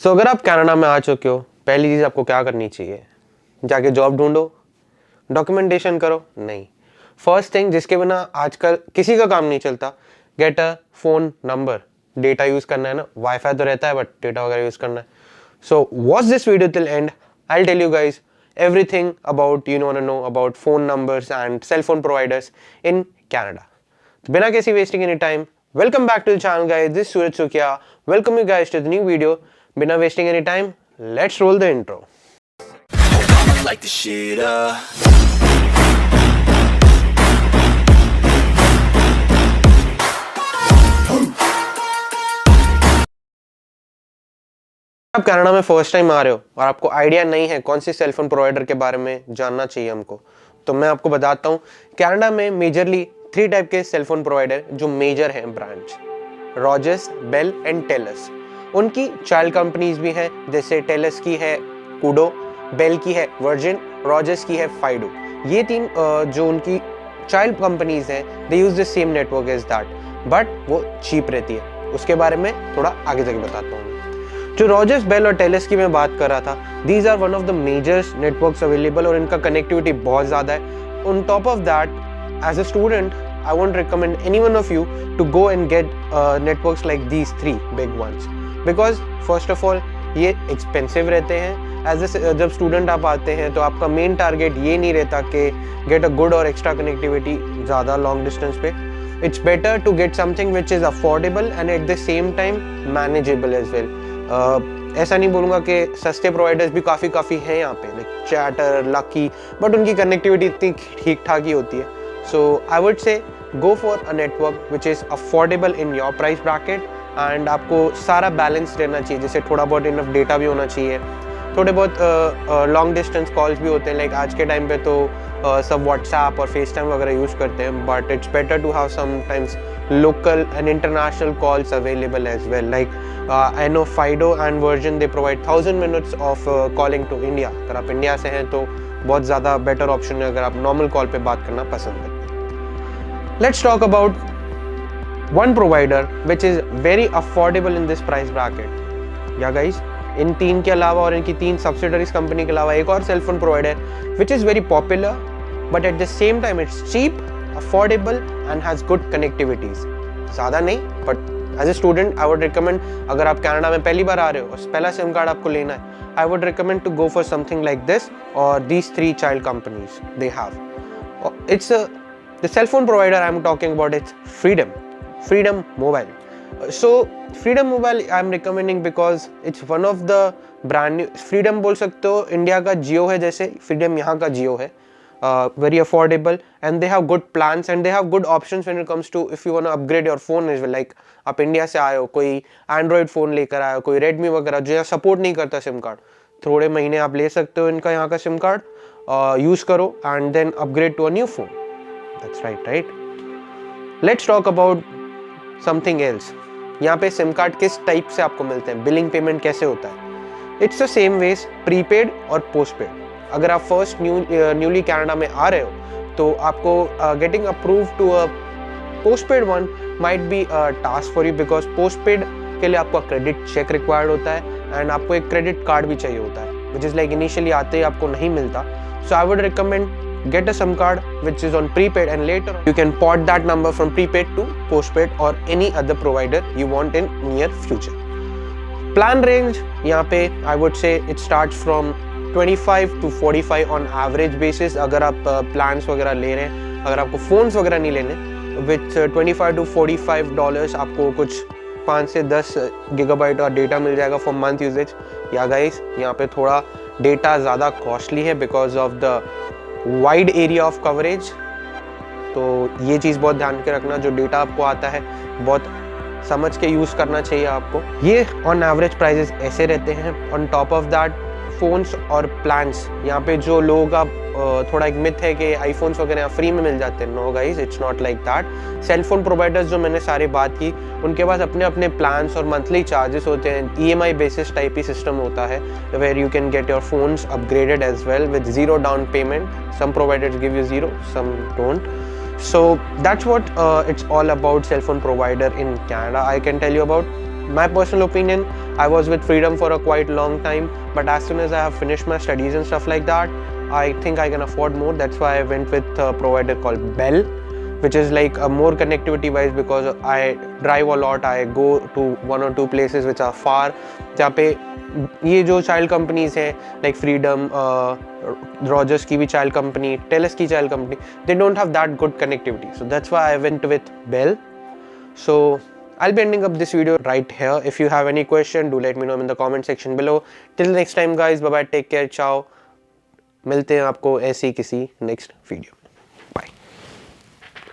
सो अगर आप कनाडा में आ चुके हो, पहली चीज़ आपको क्या करनी चाहिए? जाके जॉब ढूंढो, डॉक्यूमेंटेशन करो? नहीं। फर्स्ट थिंग जिसके बिना आजकल किसी का काम नहीं चलता, get a phone number. Data use करना है ना, वाईफाई तो रहता है बट डेटा वगैरह यूज़ करना है। So watch this video till end, I will tell you guys everything about you want to know about phone numbers and cell phone providers in Canada. तो बिना किसी wasting any time, welcome back to the channel guys. This is Suraj Sukia. Welcome you guys to the new video. बिना wasting any time, let's roll the intro. Like the shit up. आप Canada में first time आ रहे हो और आपको idea नहीं है कौन सी सेल फोन प्रोवाइडर के बारे में जानना चाहिए हमको, तो मैं आपको बताता हूँ। कनाडा में मेजरली 3 टाइप के सेल फोन प्रोवाइडर जो मेजर हैं brands, Rogers, Bell and Telus. उनकी चाइल्ड कंपनीज भी हैं, जैसे टेलस की है कूडो, बेल की है वर्जिन, रॉजर्स की है फाइडो। ये 3 जो उनकी चाइल्ड कंपनीज हैं, they use the same network as that, but वो चीप रहती है। उसके बारे में थोड़ा आगे जाके बताता हूँ। जो रॉजर्स, बेल और टेलस की मैं बात कर रहा था, these are one of the major networks available और इनका कनेक्टिविटी बहुत ज़्यादा है। On top of that, as a student I won't recommend any one of you to go and get networks like these 3 big ones, because first of all ये expensive रहते हैं। जब student आप आते हैं तो आपका मेन टारगेट ये नहीं रहता कि गेट अ गुड और एक्स्ट्रा कनेक्टिविटी ज़्यादा लॉन्ग डिस्टेंस पे। It's better to get something which is affordable and at the same time manageable as well. ऐसा नहीं बोलूँगा कि सस्ते प्रोवाइडर्स भी काफ़ी हैं यहाँ पे, लाइक चैटर, लकी, बट उनकी कनेक्टिविटी इतनी ठीक ठाक ही होती है। सो I would say go for a network which is affordable in your price bracket and आपको सारा बैलेंस रहना चाहिए, जैसे थोड़ा बहुत इनफ डेटा भी होना चाहिए, थोड़े बहुत लॉन्ग डिस्टेंस कॉल्स भी होते हैं। लाइक आज के टाइम पे तो सब व्हाट्सएप और फेस टाइम वगैरह यूज़ करते हैं, but it's better to have sometimes local and international calls available as well. Like I know Fido and Virgin, they provide 1000 minutes of calling to India. अगर आप India से हैं तो बहुत ज़्यादा बेटर ऑप्शन है अगर आप नॉर्मल कॉल पे बात करना पसंद करते हैं। Let's talk about one provider which is very affordable in this price bracket. Yeah guys, इन 3 के अलावा और इनकी 3 सब्सिडरीज कंपनी के अलावा एक और cell phone provider which is very popular but at the same time it's cheap, affordable and has good connectivities. ज़्यादा नहीं, but as a student I would recommend, अगर आप कनाडा में पहली बार आ रहे हो और पहला सिम कार्ड आपको लेना है, I would recommend to go for something like this or these 3 child companies they have. It's the cell phone provider I'm talking about, it's Freedom Mobile. So Freedom Mobile I'm recommending because it's one of the brand new, Freedom बोल सकते हो India का जियो है, जैसे Freedom यहाँ का जियो है। Very affordable and they have good plans and they have good options when it comes to if you want to upgrade your phone as well. Like आप इंडिया से आए हो, कोई एंड्रॉयड फ़ोन लेकर आए हो, कोई रेडमी वगैरह जो सपोर्ट नहीं करता सिम कार्ड, थोड़े महीने आप ले सकते हो इनका यहाँ का सिम कार्ड, यूज़ करो and then upgrade to a new phone. That's right. Let's talk about something else. यहाँ पे सिम कार्ड किस टाइप से आपको मिलते हैं, बिलिंग पेमेंट कैसे होता है? It's the same ways prepaid और पोस्टपेड। अगर आप फर्स्ट न्यूली कनाडा में आ रहे हो तो आपको getting approve to a postpaid one might be a task for you, because postpaid के लिए आपका क्रेडिट चेक रिक्वायर्ड होता है एंड आपको एक क्रेडिट कार्ड भी चाहिए होता है, विच इज़ लाइक इनिशियली आते ही आपको नहीं मिलता। So I would recommend get a SIM card which is on prepaid and later you can port that number from prepaid to postpaid or any other provider you want in near future. Plan range यहाँ पे I would say it starts from 25 to 45 on average basis। अगर आप plans वगैरह ले रहे हैं, अगर आपको phones वगैरह नहीं लेने, with 25 to 45 dollars आपको कुछ 5 से 10 gigabyte और डेटा मिल जाएगा for month usage। या guys यहाँ पे थोड़ा डेटा ज़्यादा कॉस्टली है because of the wide area of coverage, तो ये चीज़ बहुत ध्यान के रखना। जो डेटा आपको आता है बहुत समझ के यूज़ करना चाहिए आपको। ये ऑन एवरेज प्राइजेस ऐसे रहते हैं। On top of that phones और प्लान्स, यहाँ पे जो लोग आप थोड़ा एक मिथ है कि आईफोन्स वगैरह फ्री में मिल जाते हैं। No guys, it's not like that. Cell phone providers जो मैंने सारी बात की, उनके पास अपने अपने प्लान्स और मंथली चार्जेस होते हैं। EMI बेसिस टाइप ही सिस्टम होता है where you can get your phones upgraded as well with zero down payment. Some providers give you zero, some don't. So that's what it's all about cell phone provider in Canada. I can tell you about my personal opinion, I was with Freedom for a quite long time, but as soon as I have finished my studies and stuff like that, I think I can afford more. That's why I went with a provider called Bell, which is like a more connectivity wise, because I drive a lot. I go to one or two places which are far, जहाँ पे ये जो child companies हैं like freedom, Rogers की भी child company, tells की child company, they don't have that good connectivity. So that's why I went with Bell. So I'll be ending up this video right here. If you have any question, do let me know in the comment section below. Till next time guys, bye bye, take care, ciao. मिलते हैं आपको ऐसी किसी next video.